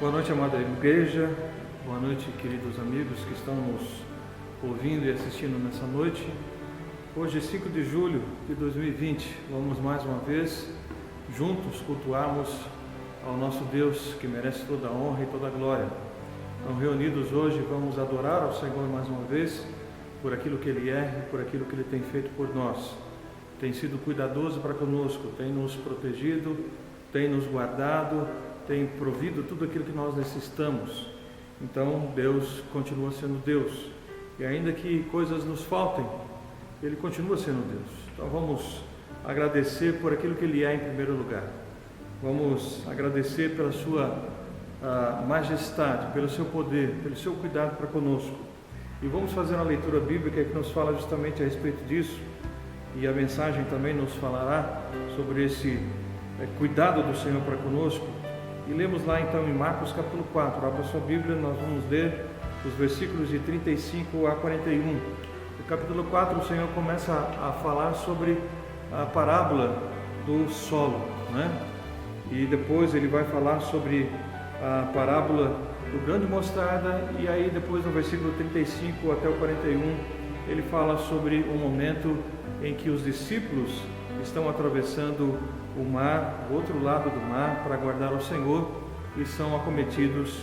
Boa noite, amada igreja. Boa noite, queridos amigos que estão nos ouvindo e assistindo nessa noite. Hoje, 5 de julho de 2020, vamos mais uma vez juntos cultuarmos ao nosso Deus, que merece toda a honra e toda a glória. Então, reunidos hoje, vamos adorar ao Senhor mais uma vez por aquilo que Ele é e por aquilo que Ele tem feito por nós. Tem sido cuidadoso para conosco, tem nos protegido, tem nos guardado, tem provido tudo aquilo que nós necessitamos. Então Deus continua sendo Deus, e ainda que coisas nos faltem, Ele continua sendo Deus. Então vamos agradecer por aquilo que Ele é em primeiro lugar. Vamos agradecer pela sua majestade, pelo seu poder, pelo seu cuidado para conosco. E vamos fazer uma leitura bíblica que nos fala justamente a respeito disso, e a mensagem também nos falará sobre esse cuidado do Senhor para conosco. E lemos lá então em Marcos capítulo 4, abra sua Bíblia, nós vamos ler os versículos de 35 a 41. No capítulo 4 o Senhor começa a falar sobre a parábola do solo, né? E depois Ele vai falar sobre a parábola do grão de mostarda, e aí depois no versículo 35 até o 41 Ele fala sobre o momento em que os discípulos estão atravessando o mar, o outro lado do mar, para aguardar o Senhor, e são acometidos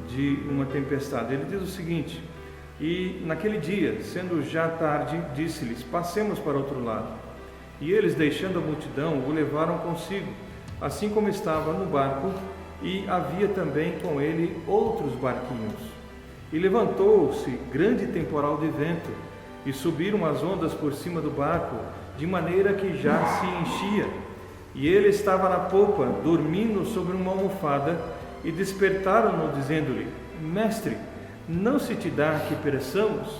de uma tempestade. Ele diz o seguinte: e naquele dia, sendo já tarde, disse-lhes: passemos para outro lado. E eles, deixando a multidão, o levaram consigo, assim como estava no barco, e havia também com ele outros barquinhos. E levantou-se grande temporal de vento, e subiram as ondas por cima do barco, de maneira que já se enchia. E ele estava na popa, dormindo sobre uma almofada, e despertaram-no, dizendo-lhe: Mestre, não se te dá que pereçamos?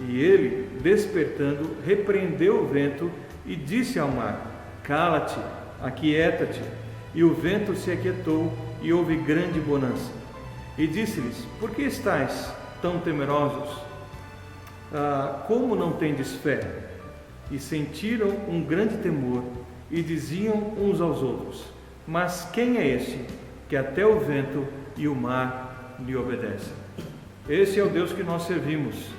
E ele, despertando, repreendeu o vento e disse ao mar: Cala-te, aquieta-te. E o vento se aquietou, e houve grande bonança. E disse-lhes: Por que estáis tão temerosos? Como não tendes fé? E sentiram um grande temor, e diziam uns aos outros: Mas quem é este que até o vento e o mar lhe obedecem? Esse é o Deus que nós servimos.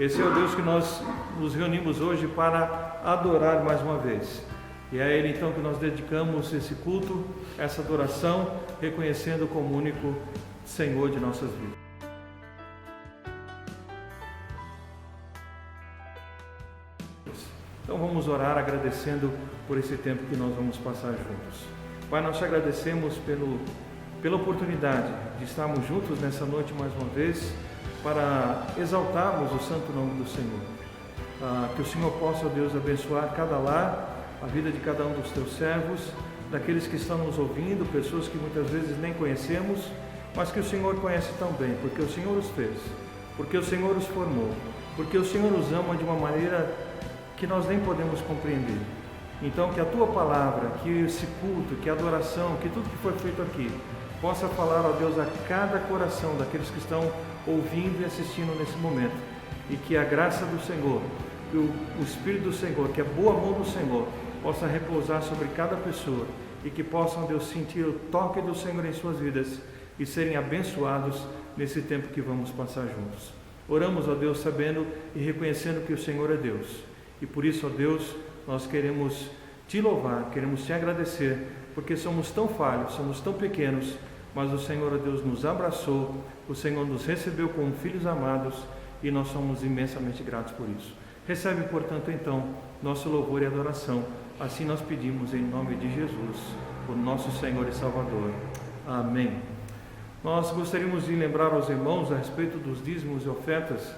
Esse é o Deus que nós nos reunimos hoje para adorar mais uma vez. E é a Ele então que nós dedicamos esse culto, essa adoração, reconhecendo como único Senhor de nossas vidas. Então vamos orar agradecendo por esse tempo que nós vamos passar juntos. Pai, nós te agradecemos pela oportunidade de estarmos juntos nessa noite mais uma vez, para exaltarmos o santo nome do Senhor. Que o Senhor possa, Deus, abençoar cada lar, a vida de cada um dos teus servos, daqueles que estão nos ouvindo, pessoas que muitas vezes nem conhecemos, mas que o Senhor conhece tão bem, porque o Senhor os fez, porque o Senhor os formou, porque o Senhor os ama de uma maneira que nós nem podemos compreender. Então, que a Tua palavra, que esse culto, que a adoração, que tudo que foi feito aqui, possa falar, ó Deus, a cada coração daqueles que estão ouvindo e assistindo nesse momento, e que a graça do Senhor, que o Espírito do Senhor, que a boa mão do Senhor possa repousar sobre cada pessoa, e que possam, Deus, sentir o toque do Senhor em suas vidas e serem abençoados nesse tempo que vamos passar juntos. Oramos, ó Deus, sabendo e reconhecendo que o Senhor é Deus. E por isso, ó Deus, nós queremos te louvar, queremos te agradecer, porque somos tão falhos, somos tão pequenos, mas o Senhor, ó Deus, nos abraçou, o Senhor nos recebeu como filhos amados, e nós somos imensamente gratos por isso. Recebe, portanto, então, nosso louvor e adoração. Assim nós pedimos em nome de Jesus, o nosso Senhor e Salvador. Amém. Nós gostaríamos de lembrar aos irmãos a respeito dos dízimos e ofertas.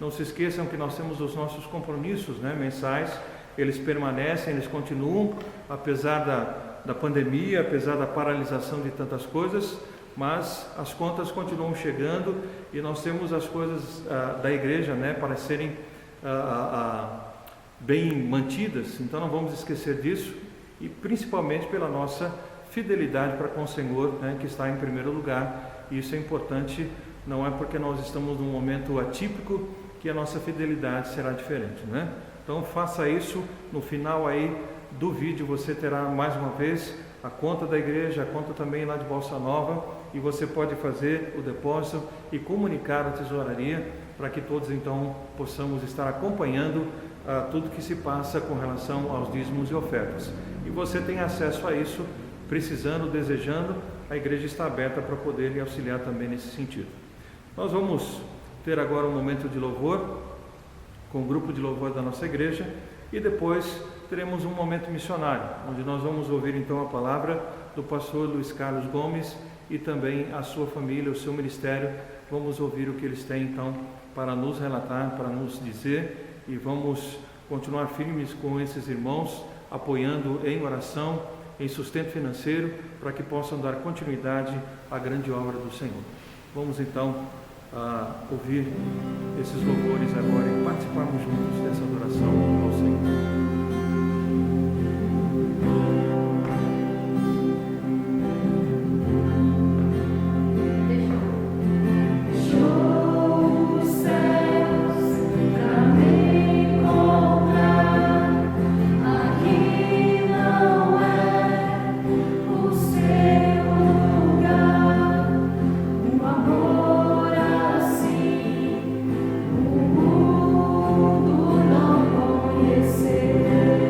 Não se esqueçam que nós temos os nossos compromissos, mensais. Eles permanecem, eles continuam, apesar da pandemia, apesar da paralisação de tantas coisas, mas as contas continuam chegando, e nós temos as coisas da igreja, para serem bem mantidas. Então não vamos esquecer disso, e principalmente pela nossa fidelidade para com o Senhor, que está em primeiro lugar. E isso é importante, não é porque nós estamos num momento atípico que a nossa fidelidade será diferente, Então faça isso. No final aí do vídeo você terá mais uma vez a conta da igreja, a conta também lá de Bolsa Nova, e você pode fazer o depósito e comunicar à tesouraria para que todos então possamos estar acompanhando tudo que se passa com relação aos dízimos e ofertas. E você tem acesso a isso, precisando, desejando, a igreja está aberta para poder lhe auxiliar também nesse sentido. Nós vamos ter agora um momento de louvor com o grupo de louvor da nossa igreja e depois teremos um momento missionário, onde nós vamos ouvir então a palavra do pastor Luiz Carlos Gomes e também a sua família, o seu ministério. Vamos ouvir o que eles têm então para nos relatar, para nos dizer, e vamos continuar firmes com esses irmãos, apoiando em oração, em sustento financeiro, para que possam dar continuidade à grande obra do Senhor. Vamos então ouvir esses louvores agora e participarmos juntos dessa adoração ao Senhor. Conhecer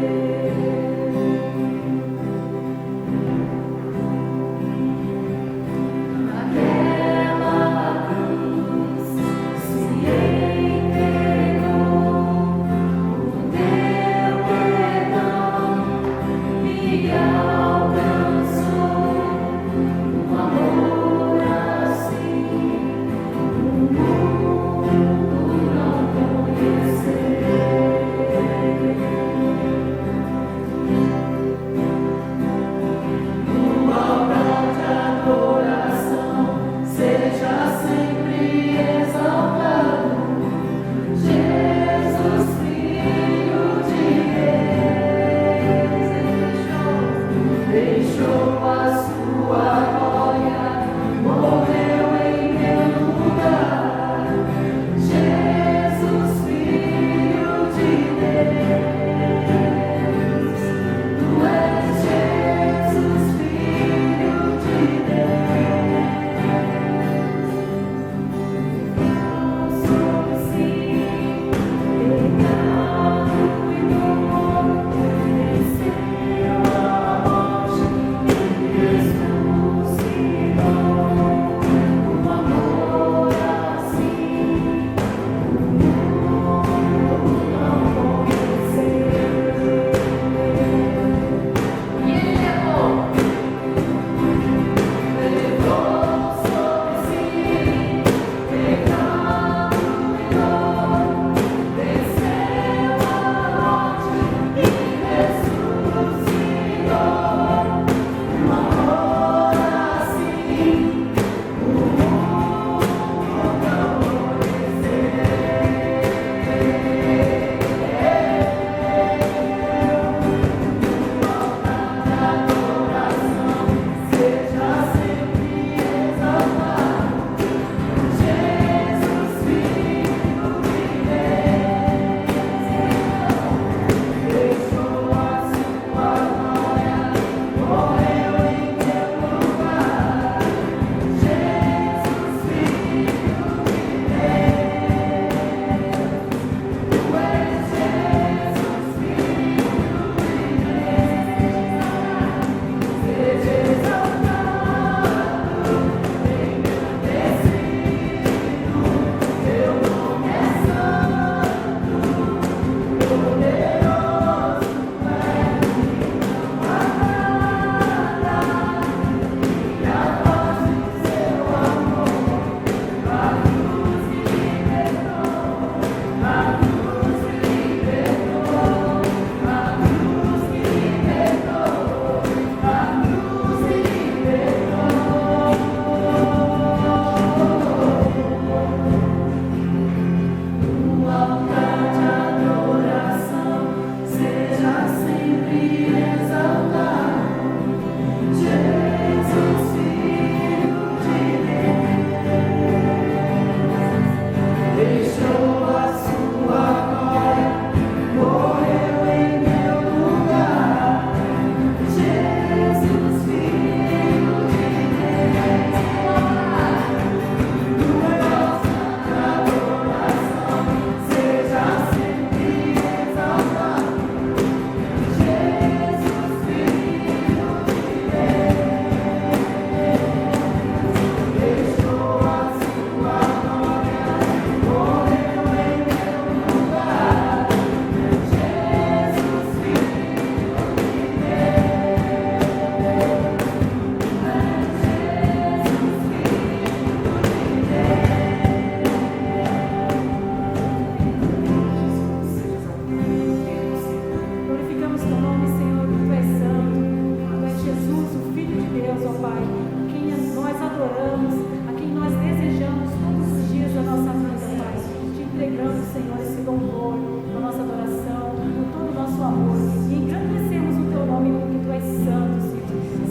Pai, a quem nós adoramos, a quem nós desejamos todos os dias da nossa vida, Pai, te entregando, Senhor, esse louvor, a nossa adoração, com todo o nosso amor, e engrandecemos o Teu nome, porque Tu és santo, Senhor.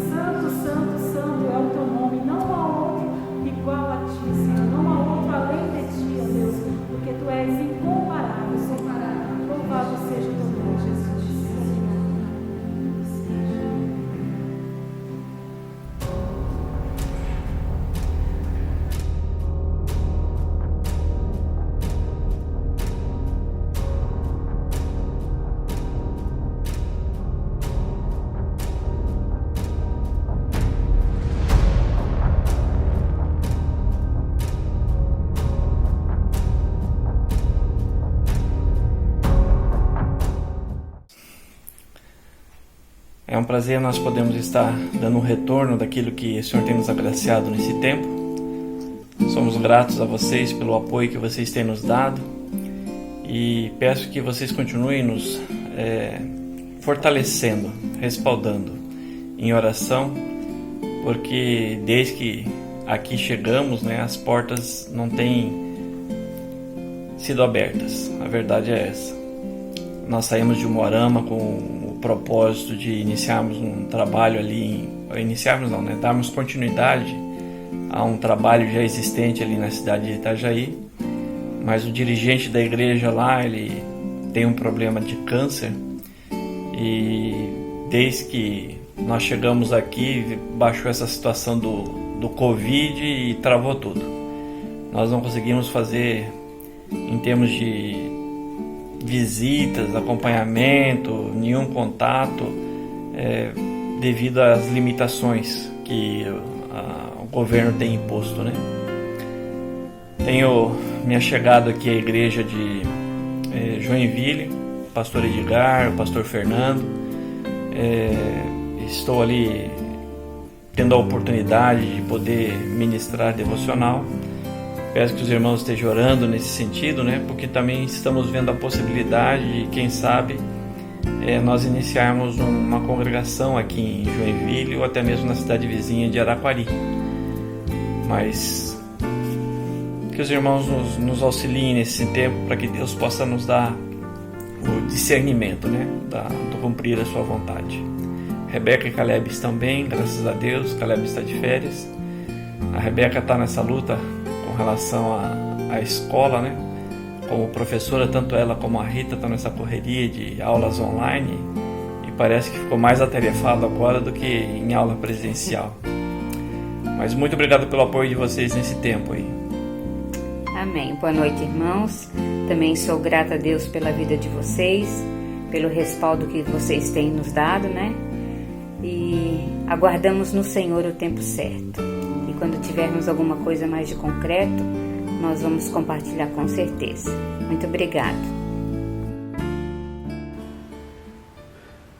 Santo, santo, santo é o Teu nome, não há outro igual a Ti, Senhor, não há outro além de Ti, ó Deus, porque Tu és incomparável, Senhor. Louvado seja o Teu nome, Jesus. É um prazer nós podemos estar dando um retorno daquilo que o Senhor tem nos agraciado nesse tempo. Somos gratos a vocês pelo apoio que vocês têm nos dado e peço que vocês continuem nos fortalecendo, respaldando em oração, porque desde que aqui chegamos, as portas não têm sido abertas. A verdade é essa. Nós saímos de Umuarama com o propósito de iniciarmos um trabalho ali, darmos continuidade a um trabalho já existente ali na cidade de Itajaí, mas o dirigente da igreja lá, ele tem um problema de câncer e desde que nós chegamos aqui, baixou essa situação do Covid e travou tudo. Nós não conseguimos fazer, em termos de visitas, acompanhamento, nenhum contato, devido às limitações que o governo tem imposto, Tenho me achegado aqui à igreja de Joinville, pastor Edgar, o pastor Fernando. Estou ali tendo a oportunidade de poder ministrar devocional. Peço que os irmãos estejam orando nesse sentido, porque também estamos vendo a possibilidade de, quem sabe, nós iniciarmos uma congregação aqui em Joinville ou até mesmo na cidade vizinha de Araquari. Mas que os irmãos nos auxiliem nesse tempo para que Deus possa nos dar o discernimento, do cumprir a sua vontade. Rebeca e Caleb estão bem, graças a Deus. Caleb está de férias. A Rebeca está nessa luta com relação à escola, Como professora, tanto ela como a Rita estão nessa correria de aulas online e parece que ficou mais atarefado agora do que em aula presencial. Mas muito obrigado pelo apoio de vocês nesse tempo aí. Amém. Boa noite, irmãos. Também sou grata a Deus pela vida de vocês, pelo respaldo que vocês têm nos dado, E aguardamos no Senhor o tempo certo. E quando tivermos alguma coisa mais de concreto, nós vamos compartilhar com certeza. Muito obrigado.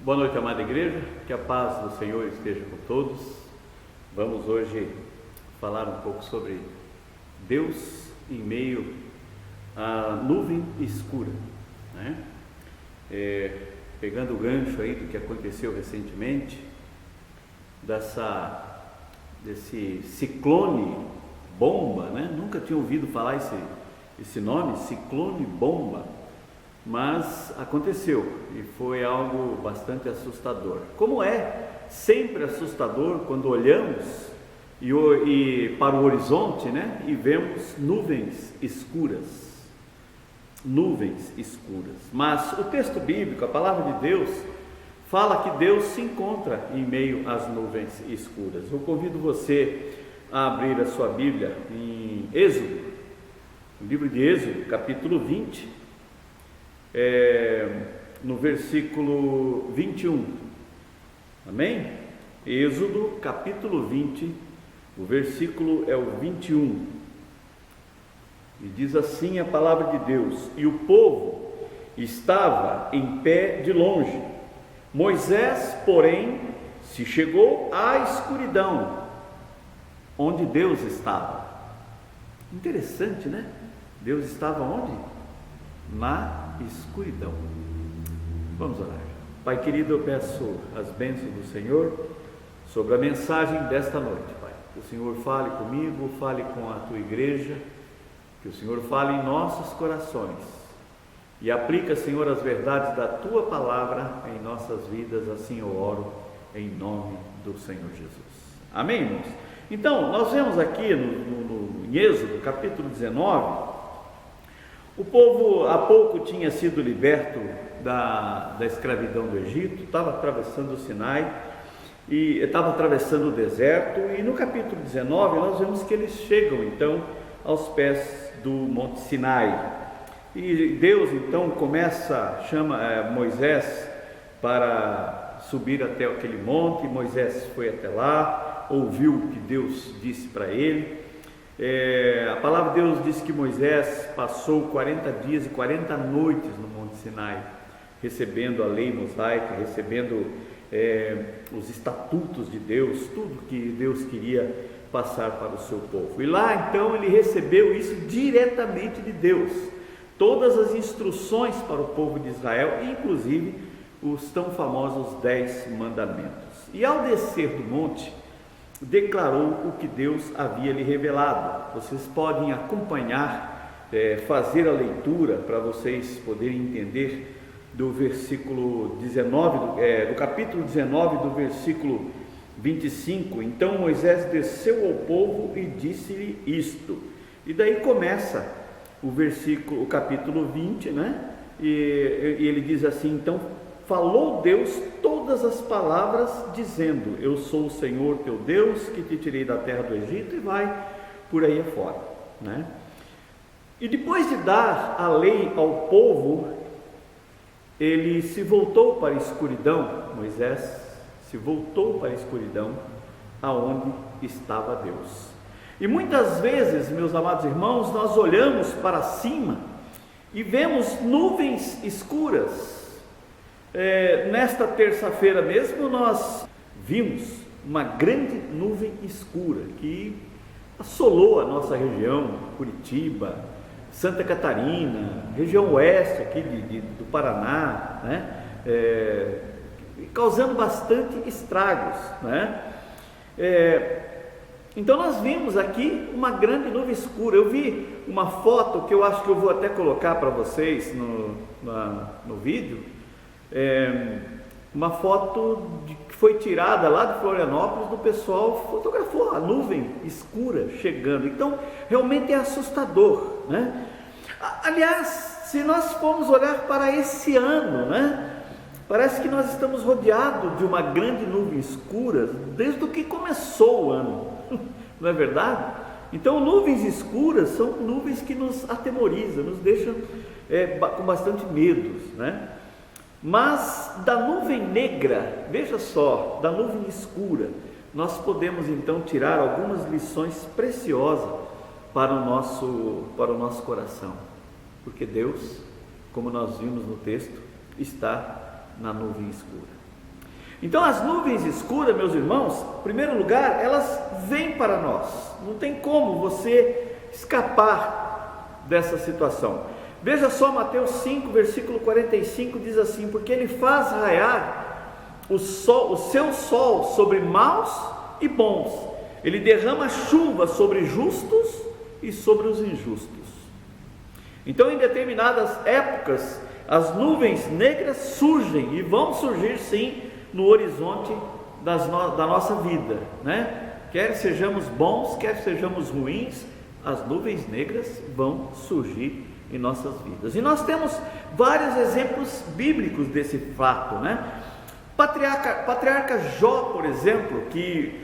Boa noite, amada igreja. Que a paz do Senhor esteja com todos. Vamos hoje falar um pouco sobre Deus em meio à nuvem escura, Pegando o gancho aí do que aconteceu recentemente, desse ciclone bomba, Nunca tinha ouvido falar esse nome, ciclone bomba, mas aconteceu e foi algo bastante assustador. Como é sempre assustador quando olhamos e para o horizonte, e vemos nuvens escuras. Mas o texto bíblico, a palavra de Deus, fala que Deus se encontra em meio às nuvens escuras. Eu convido você a abrir a sua Bíblia em Êxodo, no livro de Êxodo, capítulo 20, no versículo 21. Amém? Êxodo, capítulo 20, o versículo é o 21. E diz assim a palavra de Deus: e o povo estava em pé de longe. Moisés, porém, se chegou à escuridão, onde Deus estava. Interessante, Deus estava onde? Na escuridão. Vamos orar. Pai querido, eu peço as bênçãos do Senhor sobre a mensagem desta noite, Pai. Que o Senhor fale comigo, fale com a Tua igreja, que o Senhor fale em nossos corações e aplica, Senhor, as verdades da Tua palavra em nossas vidas. Assim eu oro em nome do Senhor Jesus. Amém, irmãos? Então, nós vemos aqui em Êxodo, capítulo 19, o povo há pouco tinha sido liberto da escravidão do Egito, estava atravessando o Sinai, e estava atravessando o deserto, e no capítulo 19 nós vemos que eles chegam então aos pés do Monte Sinai, e Deus então chama Moisés para subir até aquele monte. Moisés foi até lá, ouviu o que Deus disse para ele. A palavra de Deus diz que Moisés passou 40 dias e 40 noites no Monte Sinai, recebendo a lei mosaica, recebendo os estatutos de Deus, tudo que Deus queria passar para o seu povo. E lá então ele recebeu isso diretamente de Deus, todas as instruções para o povo de Israel, inclusive os tão famosos 10 mandamentos. E ao descer do monte, declarou o que Deus havia lhe revelado. Vocês podem acompanhar, fazer a leitura para vocês poderem entender do versículo 19, do capítulo 19, do versículo 25. Então Moisés desceu ao povo e disse-lhe isto. E daí começa o capítulo 20, né? E ele diz assim: então falou Deus todas as palavras, dizendo: eu sou o Senhor teu Deus, que te tirei da terra do Egito, e vai por aí afora, né? E depois de dar a lei ao povo, ele se voltou para a escuridão. Moisés se voltou para a escuridão, aonde estava Deus. E muitas vezes, meus amados irmãos, nós olhamos para cima e vemos nuvens escuras. Nesta terça-feira mesmo nós vimos uma grande nuvem escura que assolou a nossa região, Curitiba, Santa Catarina, região oeste aqui do Paraná, né? Causando bastante estragos, né? Então nós vimos aqui uma grande nuvem escura. Eu vi uma foto que eu acho que eu vou até colocar para vocês no vídeo, uma foto que foi tirada lá de Florianópolis, do pessoal fotografou a nuvem escura chegando. Então realmente é assustador, né? Aliás, se nós formos olhar para esse ano, né, parece que nós estamos rodeados de uma grande nuvem escura desde que começou o ano, não é verdade? Então nuvens escuras são nuvens que nos atemorizam, nos deixam com bastante medo, né? Mas da nuvem negra, veja só, da nuvem escura, nós podemos então tirar algumas lições preciosas para o nosso coração, porque Deus, como nós vimos no texto, está na nuvem escura. Então as nuvens escuras, meus irmãos, em primeiro lugar, elas vêm para nós, não tem como você escapar dessa situação. Veja só, Mateus 5, versículo 45, diz assim: porque ele faz raiar o seu sol sobre maus e bons, ele derrama chuva sobre justos e sobre os injustos. Então em determinadas épocas as nuvens negras surgem, e vão surgir sim no horizonte da nossa vida, né? Quer sejamos bons, quer sejamos ruins, as nuvens negras vão surgir em nossas vidas. E nós temos vários exemplos bíblicos desse fato, né? Patriarca Jó, por exemplo, que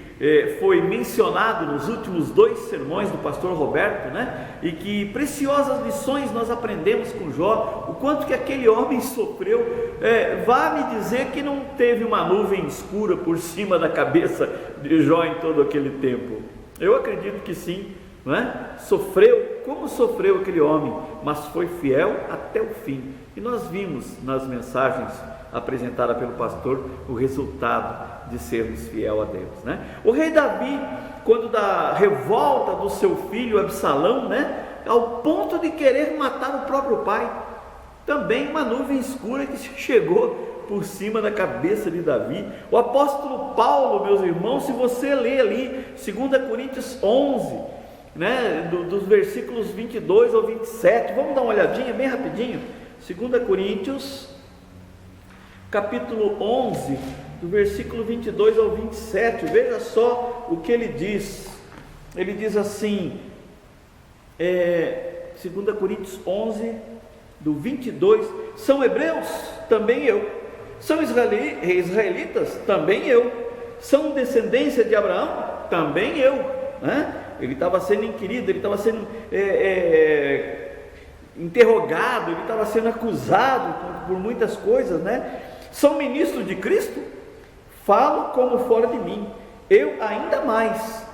foi mencionado nos últimos 2 sermões do pastor Roberto, né? E que preciosas lições nós aprendemos com Jó, o quanto que aquele homem sofreu. Vá me dizer que não teve uma nuvem escura por cima da cabeça de Jó em todo aquele tempo. Eu acredito que sim, não é? Sofreu, como sofreu aquele homem, mas foi fiel até o fim. E nós vimos nas mensagens apresentada pelo pastor o resultado de sermos fiel a Deus, né? O rei Davi, quando da revolta do seu filho Absalão, né, ao ponto de querer matar o próprio pai, também uma nuvem escura que chegou por cima da cabeça de Davi. O apóstolo Paulo, meus irmãos, se você ler ali 2 Coríntios 11, né, dos versículos 22 ao 27, vamos dar uma olhadinha bem rapidinho. 2 Coríntios, capítulo 11, do versículo 22 ao 27, veja só o que ele diz. Ele diz assim, 2 Coríntios 11, do 22, são hebreus? Também eu. São israelitas? Também eu. São descendência de Abraão? Também eu, né? Ele estava sendo inquirido, ele estava sendo interrogado, ele estava sendo acusado por muitas coisas, né? São ministros de Cristo? Falo como fora de mim, eu ainda mais,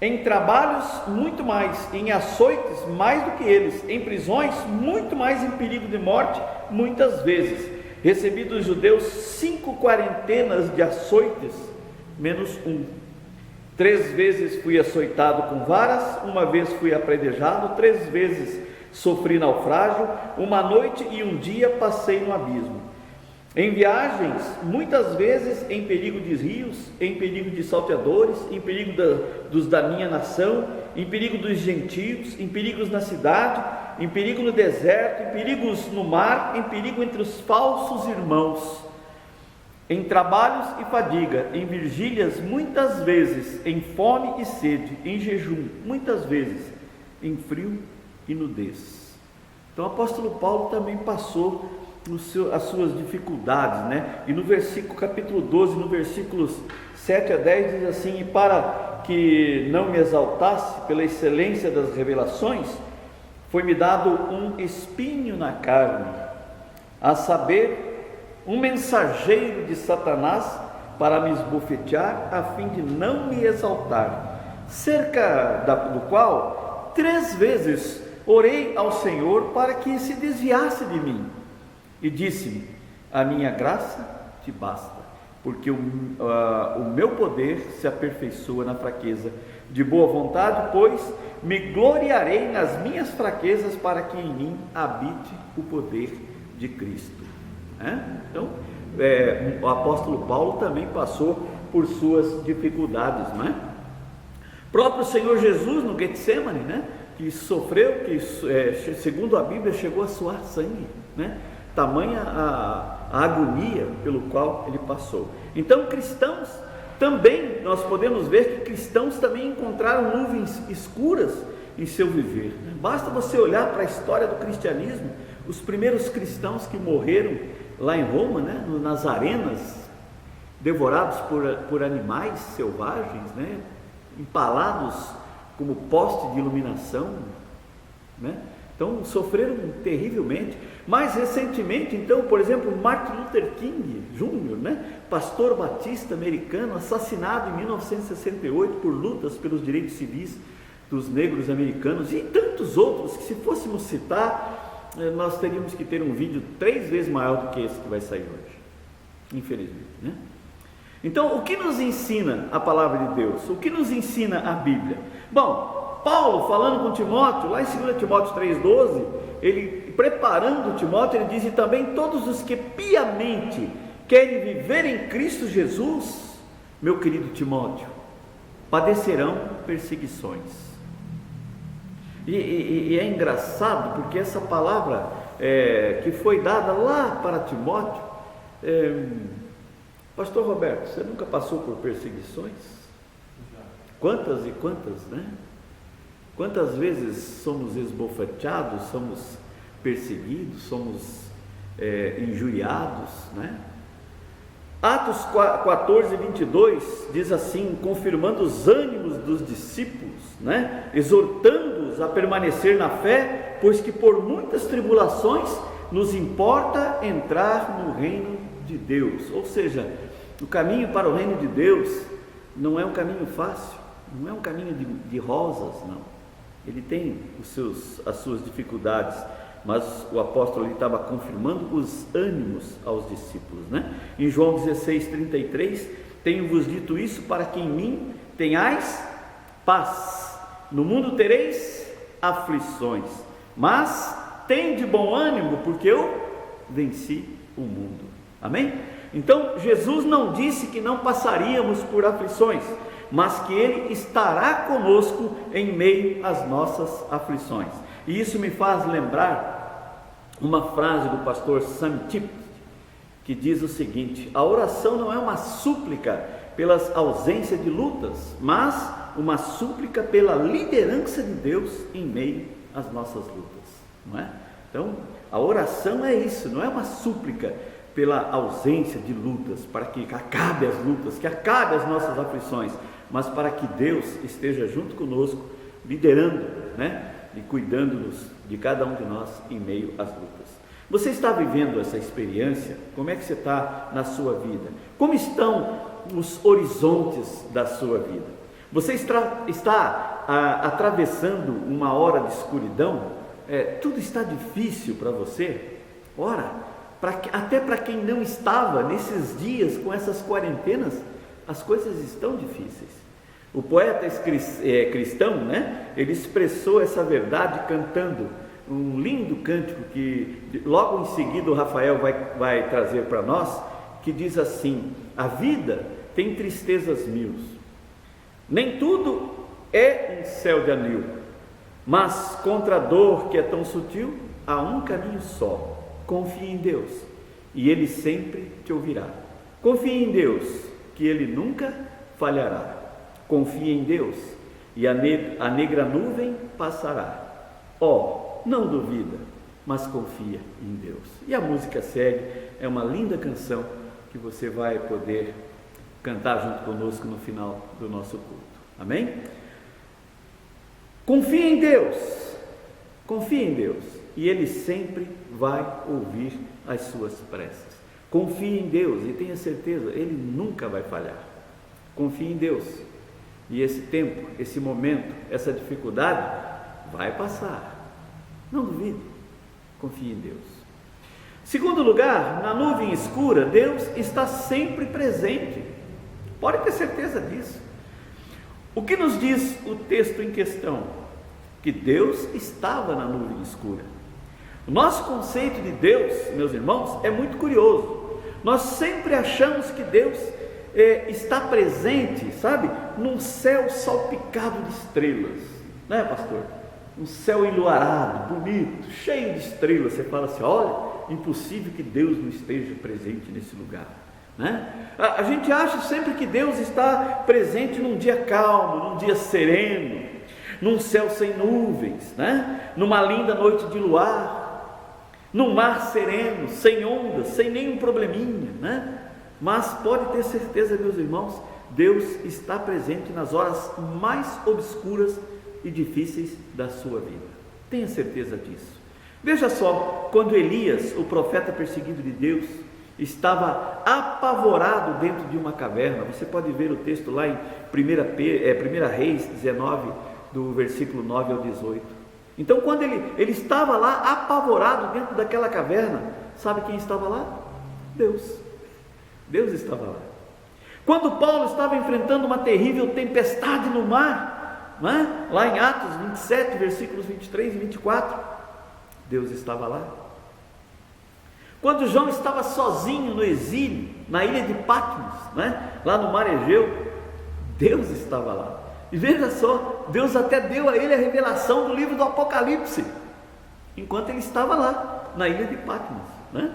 em trabalhos muito mais, em açoites mais do que eles, em prisões muito mais, em perigo de morte muitas vezes. Recebi dos judeus 5 quarentenas de açoites, menos 1. 3 vezes fui açoitado com varas, 1 vez fui apredejado, 3 vezes sofri naufrágio, 1 noite e 1 dia passei no abismo. Em viagens, muitas vezes em perigo de rios, em perigo de salteadores, em perigo dos da minha nação, em perigo dos gentios, em perigos na cidade, em perigo no deserto, em perigos no mar, em perigo entre os falsos irmãos, em trabalhos e fadiga, em vigílias muitas vezes, em fome e sede, em jejum muitas vezes, em frio e nudez. Então o apóstolo Paulo também passou as suas dificuldades, né? E no capítulo 12, no versículos 7 a 10 diz assim: e para que não me exaltasse pela excelência das revelações, foi-me dado um espinho na carne, a saber, um mensageiro de Satanás para me esbofetear, a fim de não me exaltar, cerca do qual 3 vezes orei ao Senhor para que se desviasse de mim. E disse-me: a minha graça te basta, porque o meu poder se aperfeiçoa na fraqueza. De boa vontade, pois, me gloriarei nas minhas fraquezas, para que em mim habite o poder de Cristo. Então, o apóstolo Paulo também passou por suas dificuldades, não é? Próprio Senhor Jesus no Getsemane, né? Que sofreu, que segundo a Bíblia chegou a suar sangue, né? Tamanha a agonia pelo qual ele passou. Então, cristãos também, nós podemos ver que cristãos também encontraram nuvens escuras em seu viver. Basta você olhar para a história do cristianismo, os primeiros cristãos que morreram lá em Roma, né, nas arenas, devorados por animais selvagens, né, empalados como poste de iluminação, né? Então sofreram terrivelmente. Mais recentemente, então, por exemplo, Martin Luther King Jr., né, pastor batista americano, assassinado em 1968 por lutas pelos direitos civis dos negros americanos, e tantos outros que, se fôssemos citar, nós teríamos que ter um vídeo 3 vezes maior do que esse que vai sair hoje, infelizmente, né? Então, o que nos ensina a palavra de Deus? O que nos ensina a Bíblia? Bom, Paulo, falando com Timóteo, lá em 2 Timóteo 3,12, ele, preparando Timóteo, ele diz: e também todos os que piamente querem viver em Cristo Jesus, meu querido Timóteo, padecerão perseguições. E é engraçado, porque essa palavra que foi dada lá para Timóteo, Pastor Roberto, você nunca passou por perseguições? Quantas e quantas, né? Quantas vezes somos esbofeteados, somos perseguidos, somos injuriados, né? Atos 14, 22 diz assim, confirmando os ânimos dos discípulos, né? Exortando-os a permanecer na fé, pois que por muitas tribulações nos importa entrar no reino de Deus. Ou seja, o caminho para o reino de Deus não é um caminho fácil, não é um caminho de rosas, não. Ele tem as suas dificuldades, mas o apóstolo estava confirmando os ânimos aos discípulos, né? Em João 16, 33, tenho-vos dito isso para que em mim tenhais paz. No mundo tereis aflições, mas tende bom ânimo, porque eu venci o mundo. Amém? Então Jesus não disse que não passaríamos por aflições, mas que Ele estará conosco em meio às nossas aflições. E isso me faz lembrar uma frase do pastor Sam Tipp, que diz o seguinte: a oração não é uma súplica pela ausência de lutas, mas uma súplica pela liderança de Deus em meio às nossas lutas, não é? Então, a oração é isso, não é uma súplica pela ausência de lutas, para que acabe as lutas, que acabe as nossas aflições, mas para que Deus esteja junto conosco, liderando, né? E cuidando-nos de cada um de nós em meio às lutas. Você está vivendo essa experiência? Como é que você está na sua vida? Como estão os horizontes da sua vida? Você está atravessando uma hora de escuridão? Tudo está difícil para você? Ora, até para quem não estava nesses dias com essas quarentenas, as coisas estão difíceis. O poeta cristão, né? Ele expressou essa verdade cantando um lindo cântico que logo em seguida o Rafael vai trazer para nós, que diz assim: a vida tem tristezas mil, nem tudo é um céu de anil, mas contra a dor que é tão sutil, há um caminho só. Confie em Deus e Ele sempre te ouvirá. Confie em Deus, que Ele nunca falhará. Confie em Deus e a negra nuvem passará. Não duvida, mas confia em Deus. E a música segue, é uma linda canção que você vai poder cantar junto conosco no final do nosso culto. Amém? Confie em Deus, e Ele sempre vai ouvir as suas preces. Confie em Deus e tenha certeza, Ele nunca vai falhar. Confie em Deus, e esse tempo, esse momento, essa dificuldade vai passar. Não duvide, confie em Deus. Segundo lugar, na nuvem escura, Deus está sempre presente. Pode ter certeza disso. O que nos diz o texto em questão? Que Deus estava na nuvem escura. O nosso conceito de Deus, meus irmãos, é muito curioso. Nós sempre achamos que Deus está presente, sabe, num céu salpicado de estrelas, não é, pastor? Um céu enluarado, bonito, cheio de estrelas. Você fala assim: olha, impossível que Deus não esteja presente nesse lugar, né? A gente acha sempre que Deus está presente num dia calmo, num dia sereno, num céu sem nuvens, né? Numa linda noite de luar, num mar sereno, sem ondas, sem nenhum probleminha, né? Mas pode ter certeza, meus irmãos, Deus está presente nas horas mais obscuras e difíceis da sua vida. Tenha certeza disso. Veja só, quando Elias, o profeta perseguido de Deus, estava apavorado dentro de uma caverna. Você pode ver o texto lá em 1 Reis 19, do versículo 9 ao 18. Então, quando ele estava lá apavorado dentro daquela caverna, sabe quem estava lá? Deus estava lá. Quando Paulo estava enfrentando uma terrível tempestade no mar, não é? Lá em Atos 27, versículos 23 e 24, Deus estava lá. Quando João estava sozinho no exílio, na ilha de Patmos, né? Lá no mar Egeu, Deus estava lá. E veja só, Deus até deu a ele a revelação do livro do Apocalipse, enquanto ele estava lá, na ilha de Patmos, né?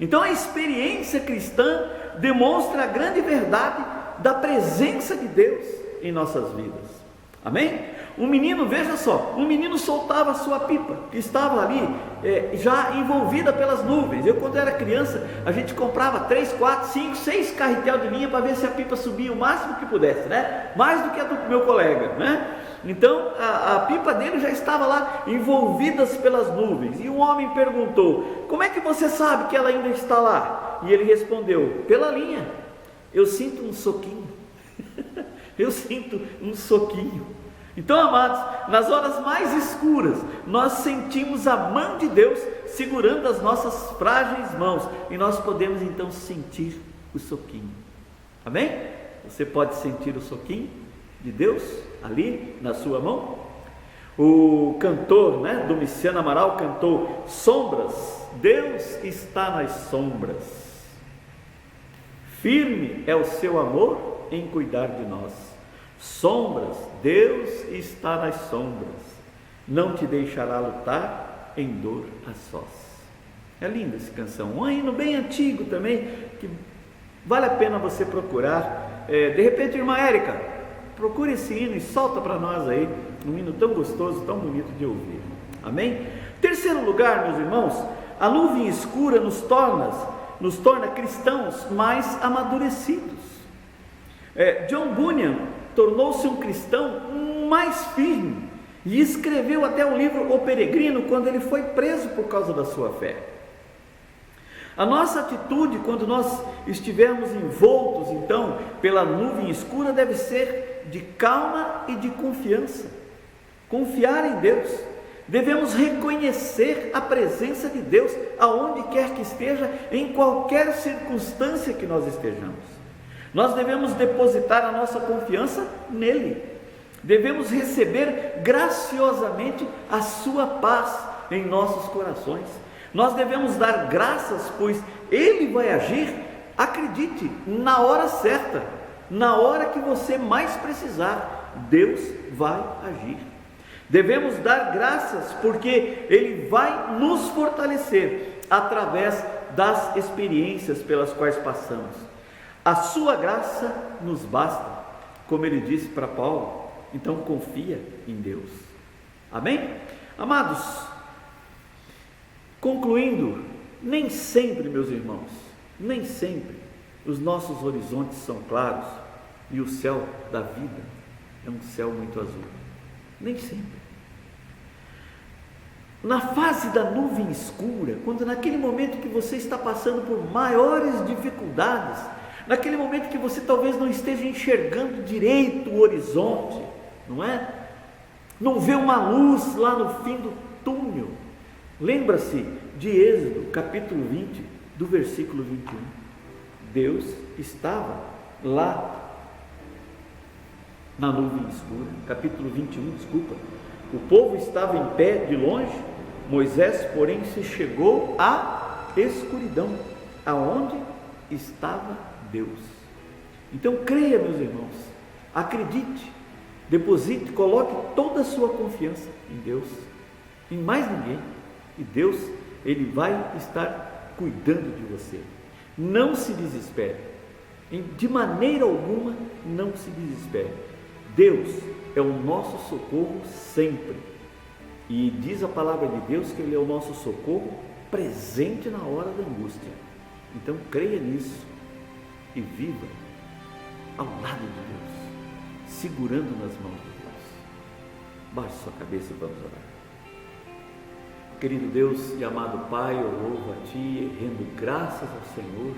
Então a experiência cristã demonstra a grande verdade da presença de Deus em nossas vidas. Amém? Um menino, veja só, um menino soltava a sua pipa, que estava ali já envolvida pelas nuvens. Eu, quando era criança, a gente comprava 3, 4, 5, 6 carretel de linha para ver se a pipa subia o máximo que pudesse, né? Mais do que a do meu colega, né? Então a pipa dele já estava lá envolvidas pelas nuvens. E um homem perguntou: como é que você sabe que ela ainda está lá? E ele respondeu: pela linha, eu sinto um soquinho. Eu sinto um soquinho. Então, amados, nas horas mais escuras, nós sentimos a mão de Deus segurando as nossas frágeis mãos, e nós podemos então sentir o soquinho. Amém? Você pode sentir o soquinho de Deus ali na sua mão? O cantor, né, Domiciano Amaral cantou: sombras, Deus está nas sombras. Firme é o seu amor em cuidar de nós. Sombras, Deus está nas sombras. Não te deixará lutar em dor a sós. É linda essa canção, um hino bem antigo também, que vale a pena você procurar. De repente, irmã Érica, procure esse hino e solta para nós aí, um hino tão gostoso, tão bonito de ouvir. Amém? Terceiro lugar, meus irmãos, a nuvem escura nos torna cristãos mais amadurecidos. John Bunyan tornou-se um cristão mais firme e escreveu até o livro O Peregrino quando ele foi preso por causa da sua fé. A nossa atitude quando nós estivermos envoltos então pela nuvem escura deve ser de calma e de confiança. Confiar em Deus. Devemos reconhecer a presença de Deus aonde quer que esteja, em qualquer circunstância que nós estejamos. Nós devemos depositar a nossa confiança nele. Devemos receber graciosamente a sua paz em nossos corações. Nós devemos dar graças, pois ele vai agir, acredite, na hora certa, na hora que você mais precisar, Deus vai agir. Devemos dar graças porque ele vai nos fortalecer através das experiências pelas quais passamos. A sua graça nos basta, como ele disse para Paulo. Então confia em Deus. Amém? Amados, concluindo, nem sempre, meus irmãos, nem sempre os nossos horizontes são claros e o céu da vida é um céu muito azul. Nem sempre. Na fase da nuvem escura, quando naquele momento que você está passando por maiores dificuldades, naquele momento que você talvez não esteja enxergando direito o horizonte, não é? Não vê uma luz lá no fim do túnel. Lembra-se de Êxodo, capítulo 20, do versículo 21. Deus estava lá na nuvem escura, capítulo 21, desculpa. O povo estava em pé de longe, Moisés, porém, se chegou à escuridão, aonde estava Deus. Então creia, meus irmãos, acredite, deposite, coloque toda a sua confiança em Deus, em mais ninguém, e Deus, ele vai estar cuidando de você. Não se desespere, de maneira alguma não se desespere. Deus é o nosso socorro sempre, e diz a palavra de Deus que ele é o nosso socorro presente na hora da angústia. Então creia nisso e viva ao lado de Deus, segurando nas mãos de Deus. Baixe sua cabeça e vamos orar. Querido Deus e amado Pai, eu louvo a Ti, rendo graças ao Senhor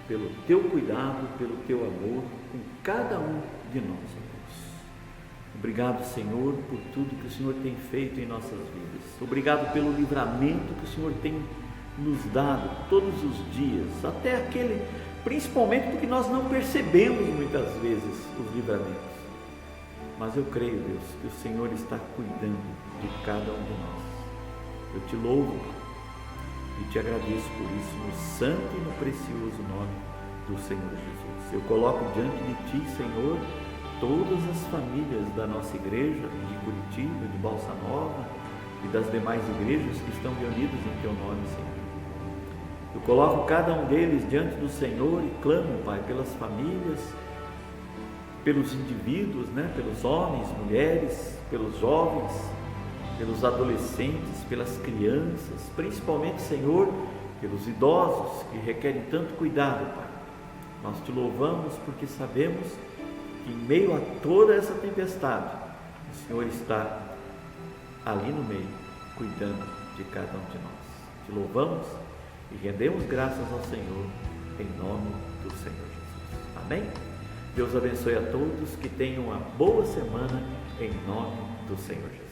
pelo Teu cuidado, pelo Teu amor com cada um de nós, ó Deus. Obrigado, Senhor, por tudo que o Senhor tem feito em nossas vidas. Obrigado pelo livramento que o Senhor tem nos dado todos os dias, até aquele, principalmente porque nós não percebemos muitas vezes os livramentos. Mas eu creio, Deus, que o Senhor está cuidando de cada um de nós. Eu te louvo e te agradeço por isso, no santo e no precioso nome do Senhor Jesus. Eu coloco diante de Ti, Senhor, todas as famílias da nossa igreja de Curitiba, de Balsa Nova e das demais igrejas que estão reunidas em Teu nome, Senhor. Eu coloco cada um deles diante do Senhor e clamo, Pai, pelas famílias, pelos indivíduos, pelos homens, mulheres, pelos jovens, pelos adolescentes, pelas crianças, principalmente, Senhor, pelos idosos que requerem tanto cuidado, Pai. Nós Te louvamos porque sabemos que em meio a toda essa tempestade, o Senhor está ali no meio, cuidando de cada um de nós. Te louvamos e rendemos graças ao Senhor, em nome do Senhor Jesus. Amém? Deus abençoe a todos, que tenham uma boa semana, em nome do Senhor Jesus.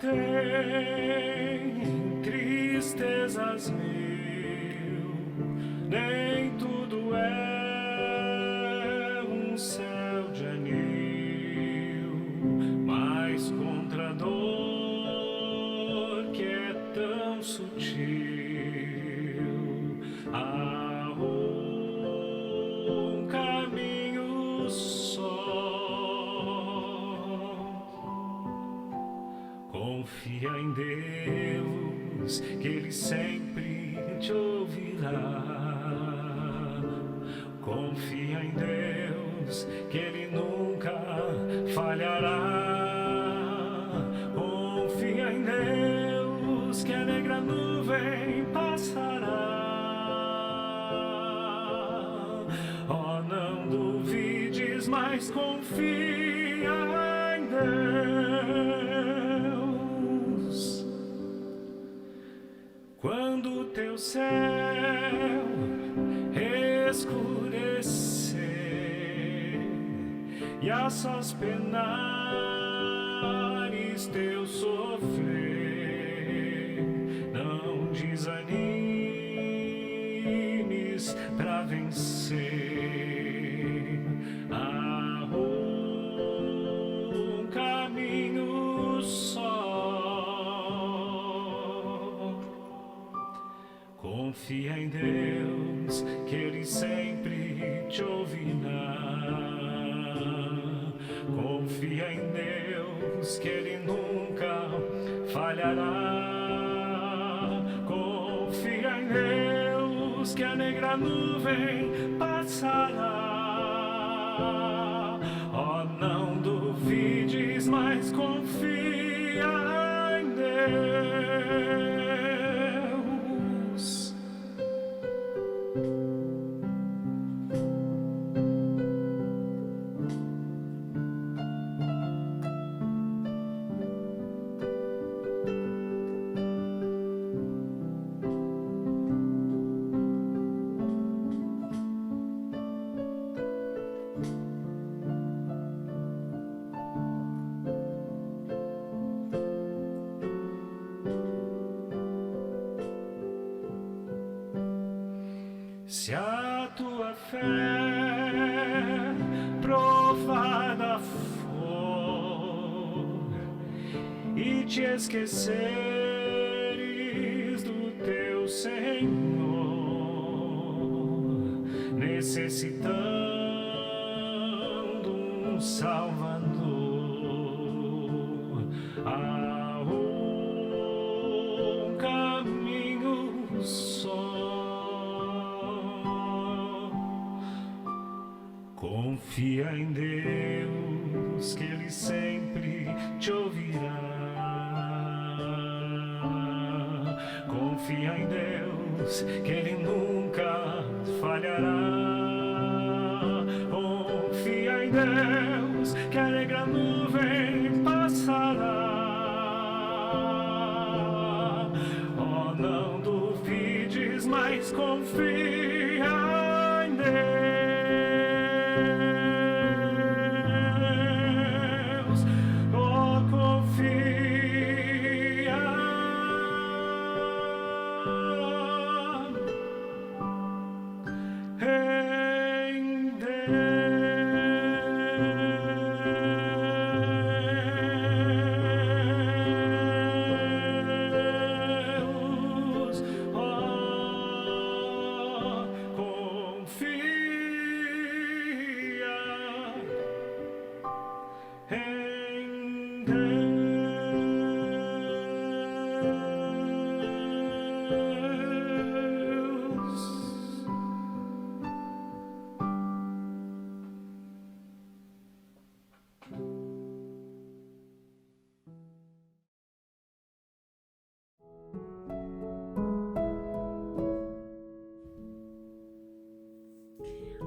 tem tristezas mil, nem tudo é um céu de anil, mas contra a dor que é tão sutil, há um caminho só. Confia em Deus, que Ele sempre te ouvirá. Confia em Deus, que Ele nunca falhará. Confia em Deus, que a negra nuvem passará. Oh, não duvides, mas confia em Deus. Quando teu céu escurecer e a sós penares teu sofrer, não desanimes pra vencer. Há um caminho só. Confia em Deus, que Ele sempre te ouvirá. Confia em Deus, que Ele nunca falhará. Confia em Deus, que a negra nuvem passará. Oh, não duvides, mas confia em Deus. Se a tua fé provada for e te esqueceres do teu Senhor, necessitando um Salvador, há um caminho só. Confia em Deus, que Ele sempre te ouvirá. Confia em Deus, que Ele nunca falhará. Confia em Deus, que a negra nuvem passará. Oh, não duvides, mas confia em Deus.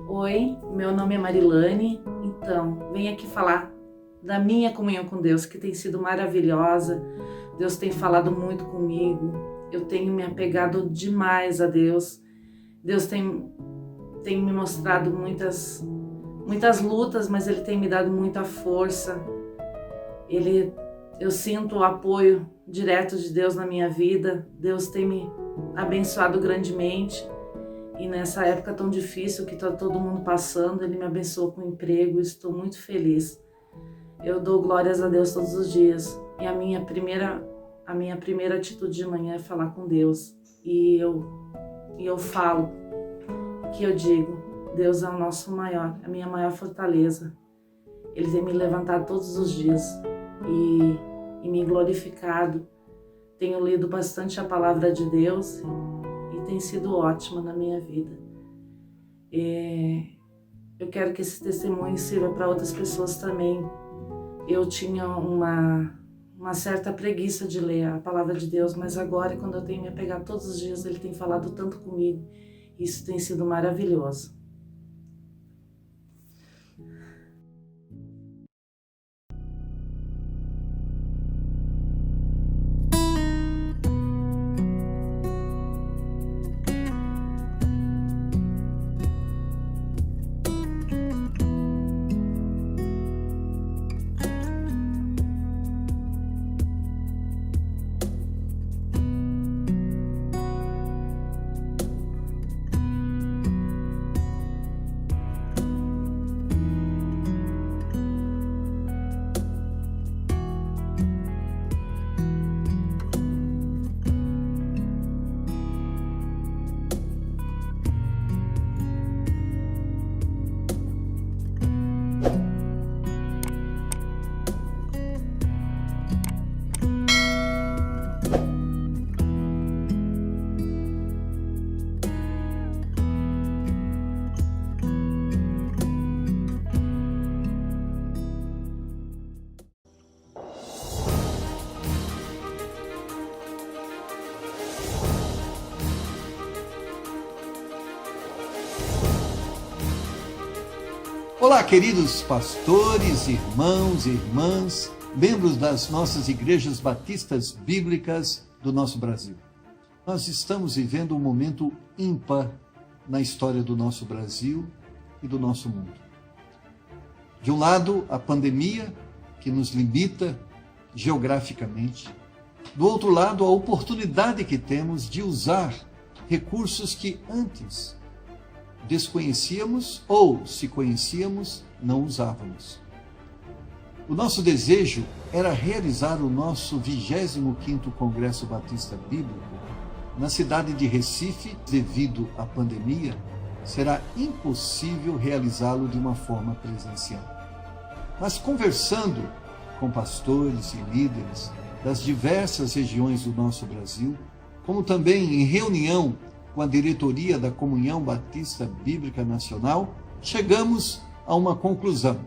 Oi, meu nome é Marilane. Então, venho aqui falar da minha comunhão com Deus, que tem sido maravilhosa. Deus tem falado muito comigo. Eu tenho me apegado demais a Deus. Deus tem me mostrado muitas lutas, mas Ele tem me dado muita força. Ele Eu sinto o apoio direto de Deus na minha vida. Deus tem me abençoado grandemente. E nessa época tão difícil que está todo mundo passando, Ele me abençoou com emprego. Estou muito feliz. Eu dou glórias a Deus todos os dias. E a minha primeira atitude de manhã é falar com Deus. E eu falo, que eu digo, Deus é o nosso maior, a minha maior fortaleza. Ele tem me levantado todos os dias e me glorificado. Tenho lido bastante a palavra de Deus e tem sido ótima na minha vida. Eu quero que esse testemunho sirva para outras pessoas também. Eu tinha uma certa preguiça de ler a palavra de Deus, mas agora, quando eu tenho me apegado todos os dias, Ele tem falado tanto comigo. Isso tem sido maravilhoso. Olá, queridos pastores, irmãos e irmãs, membros das nossas igrejas batistas bíblicas do nosso Brasil. Nós estamos vivendo um momento ímpar na história do nosso Brasil e do nosso mundo. De um lado, a pandemia, que nos limita geograficamente. Do outro lado, a oportunidade que temos de usar recursos que antes desconhecíamos ou, se conhecíamos, não usávamos. O nosso desejo era realizar o nosso 25º Congresso Batista Bíblico na cidade de Recife. Devido à pandemia, será impossível realizá-lo de uma forma presencial. Mas conversando com pastores e líderes das diversas regiões do nosso Brasil, como também em reunião com a diretoria da Comunhão Batista Bíblica Nacional, chegamos a uma conclusão.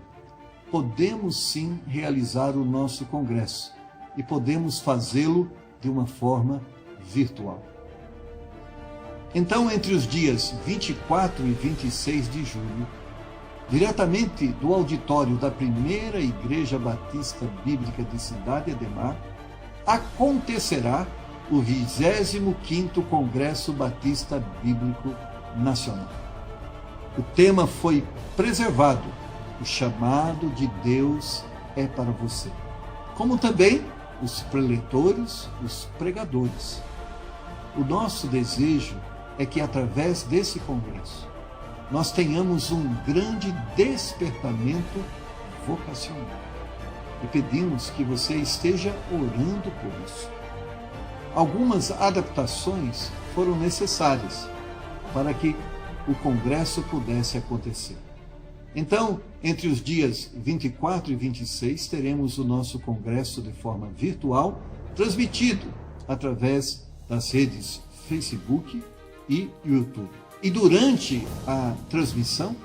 Podemos sim realizar o nosso congresso e podemos fazê-lo de uma forma virtual. Então, entre os dias 24 e 26 de julho, diretamente do auditório da Primeira Igreja Batista Bíblica de Cidade Ademar, acontecerá o 25º Congresso Batista Bíblico Nacional. O tema foi preservado. O chamado de Deus é para você. Como também os preletores, os pregadores. O nosso desejo é que, através desse congresso, nós tenhamos um grande despertamento vocacional. E pedimos que você esteja orando por isso. Algumas adaptações foram necessárias para que o congresso pudesse acontecer. Então, entre os dias 24 e 26, teremos o nosso congresso de forma virtual, transmitido através das redes Facebook e YouTube. E durante a transmissão,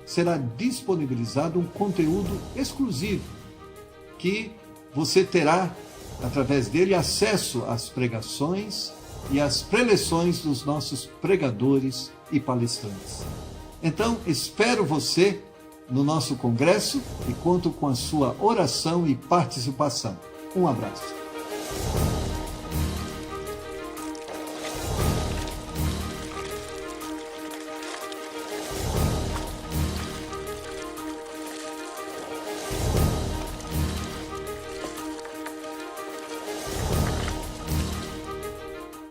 será disponibilizado um conteúdo exclusivo, que você terá, através dele, acesso às pregações e às preleções dos nossos pregadores e palestrantes. Então, espero você no nosso congresso e conto com a sua oração e participação. Um abraço.